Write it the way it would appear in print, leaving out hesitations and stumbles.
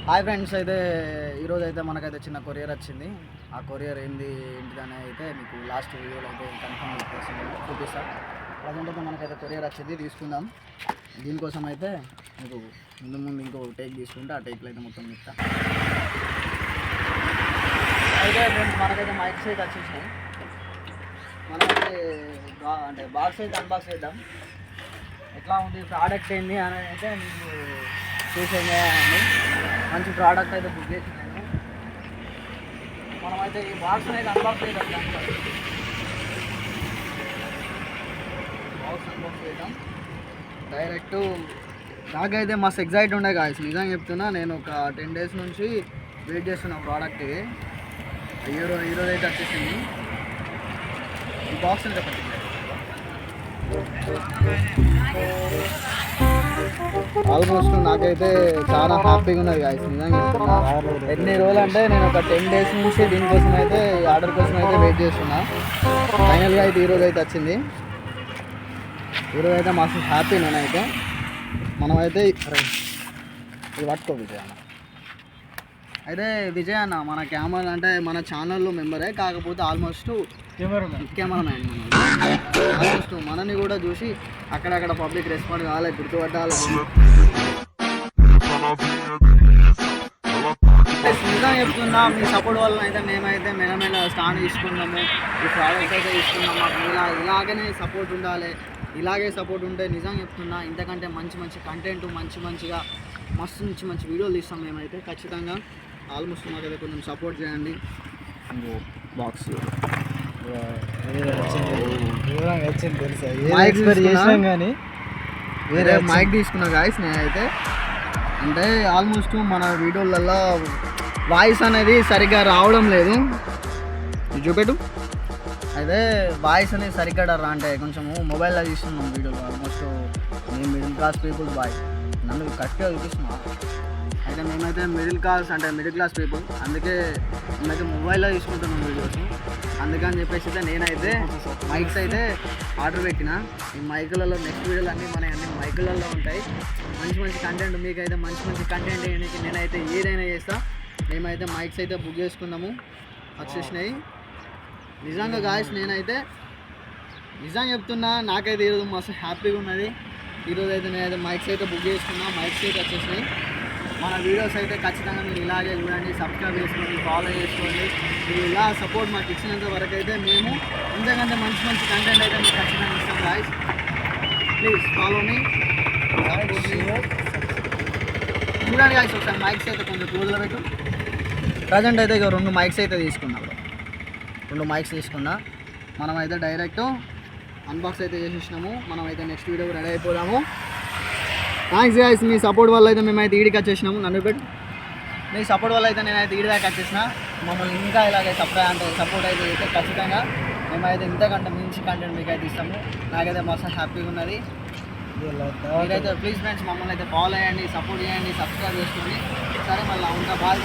Hi friends, అయితే ఈరోజు అయితే మనకైతే చిన్న కొరియర్ వచ్చింది. ఆ కొరియర్ ఏంటిదని అయితే మీకు లాస్ట్ వీడియోలో అయితే కన్ఫర్మ్ చూపిస్తాను. ప్రజెంట్ అయితే మనకైతే కొరియర్ వచ్చింది, తీసుకుందాం. దీనికోసం అయితే మీకు ముందు ఇంకో టేక్ తీసుకుంటే ఆ టేక్లో అయితే మొత్తం చెప్తా. అయితే ఫ్రెండ్స్ మనకైతే మైక్స్ అయితే వచ్చేసినాయి. మనమైతే అంటే బాక్స్ అయితే అన్బాక్స్ చేద్దాం. ఎట్లా ఉంది ప్రోడక్ట్ ఏంటి అని అయితే మీకు చూసేయండి. మంచి ప్రోడక్ట్ అయితే బుక్ చేసినాను. మనమైతే ఈ బాక్స్ అయితే అన్బాక్స్ చేద్దాం. బాక్స్ అన్బాక్స్ చేద్దాం డైరెక్ట్. నాకైతే మస్తు ఎగ్జైట్ ఉండే గాయస్, నిజంగా చెప్తున్నా. నేను ఒక 10 days నుంచి వెయిట్ చేస్తున్నా ప్రోడక్ట్. ఈరోజు అయితే వచ్చేసింది ఈ బాక్స్. అయితే ఆల్మోస్ట్ నాకైతే చాలా హ్యాపీగా ఉన్నది గాయస్, నిజంగా చెప్తున్నా. ఎన్ని రోజులు అంటే నేను ఒక 10 days నుంచి దీనికోసం అయితే ఈ ఆర్డర్ కోసం అయితే వెయిట్ చేస్తున్నా. ఫైనల్గా అయితే ఈరోజు అయితే వచ్చింది. ఈరోజు అయితే మస్తు హ్యాపీ నేనైతే. మనమైతే ఇది పట్టుకో విజయ్ అన్న. అయితే విజయ్ అన్న మన కెమెరా అంటే మన ఛానల్లో మెంబరే, కాకపోతే ఆల్మోస్ట్ కెమెరామ్యాన్. ఆల్మోస్ట్ మనని కూడా చూసి అక్కడక్కడ పబ్లిక్ రెస్పాండ్ కావాలి, గుర్తుపట్టాలి. నిజంగా చెప్తున్నా, మీ సపోర్ట్ వల్ల అయితే మేమైతే మెల్లమెల్ల స్టాండ్ తీసుకున్నాము. ఈ ప్రోడక్ట్ అయితే తీసుకున్నాము. మాకు ఇలాగనే సపోర్ట్ ఉండాలి. ఇలాగే సపోర్ట్ ఉంటే నిజంగా చెప్తున్నా ఇంతకంటే మంచి కంటెంట్ మంచిగా మంచి వీడియోలు తీస్తాం మేమైతే ఖచ్చితంగా. ఆల్మోస్ట్ మాకైతే కొంచెం సపోర్ట్ చేయండి. బాక్స్ కానీ వేరే మైక్ తీసుకున్నా గాయస్ నేనైతే. అంటే ఆల్మోస్ట్ మన వీడియోలలో వాయిస్ అనేది సరిగ్గా రావడం లేదు. చూపెట్టు. అయితే వాయిస్ అనేది సరిగ్గా అంటే కొంచెము మొబైల్లో తీస్తున్నాం వీడియోలో. ఆల్మోస్ట్ నేను మిడిల్ క్లాస్ పీపుల్ బాయ్, నన్ను కరెక్ట్గా చూపిస్తున్నా. అయితే మేమైతే మిడిల్ క్లాస్ పీపుల్, అందుకే మేమైతే మొబైల్లో తీసుకుంటున్నాం వీడియోస్. అందుకని చెప్పేసి అయితే నేనైతే మైక్స్ అయితే ఆర్డర్ పెట్టిన. ఈ మైకులలో నెక్స్ట్ వీడియోలు అన్నీ మన అన్ని మైకులలో ఉంటాయి. మంచి కంటెంట్ మీకైతే మంచి కంటెంట్ వేయడానికి నేనైతే ఏదైనా చేస్తా. మేమైతే మైక్స్ అయితే బుక్ చేసుకున్నాము, వచ్చేసినాయి. నిజంగా గాయస్ నేనైతే నిజంగా చెప్తున్నా, నాకైతే ఈరోజు మస్తు హ్యాపీగా ఉన్నది. ఈరోజు అయితే నేనైతే మైక్స్ అయితే బుక్ చేసుకున్నా, మైక్స్ అయితే వచ్చేసినాయి. మన వీడియోస్ అయితే ఖచ్చితంగా మీరు ఇలాగే చూడండి, సబ్స్క్రైబ్ చేసుకోండి, ఫాలో చేసుకోండి. మీరు ఇలా సపోర్ట్ మాకు ఇచ్చినంత వరకు అయితే మేము ఇంతకంటే మంచి కంటెంట్ అయితే మీకు ఖచ్చితంగా ఇస్తాం గాయస్. ప్లీజ్ ఫాలో మీ, చూడండి గాయస్. ఒకసారి మైక్స్ అయితే కొంచెం క్లోజ్లో పెట్టు. ప్రజెంట్ అయితే ఇక 2 మైక్స్ అయితే తీసుకున్నా. 2 మైక్స్ తీసుకున్నా. మనమైతే డైరెక్ట్ అన్బాక్స్ అయితే చేసేసినాము. మనమైతే నెక్స్ట్ వీడియో రెడీ అయిపోదాము. థ్యాంక్స్ గాయ్స్, మీ సపోర్ట్ వల్ల అయితే మేమైతే ఈడికి వచ్చేసినాము. నన్ను పెట్టి మీ సపోర్ట్ వల్ల అయితే నేనైతే ఈడి దాకా వచ్చేసిన. మమ్మల్ని ఇంకా ఇలాగే సపోర్ట్ అయితే ఖచ్చితంగా మేమైతే ఇంతకంటే మంచి కంటెంట్ మీకు అయితే ఇస్తాము. నాకైతే మస్తు హ్యాపీగా ఉన్నది. మీరైతే ప్లీజ్ ఫ్రెండ్స్ మమ్మల్ని అయితే ఫాలో చేయండి, సపోర్ట్ చేయండి, సబ్స్క్రైబ్ చేసుకోండి. సరే మళ్ళీ ఉంటా. బాయ్.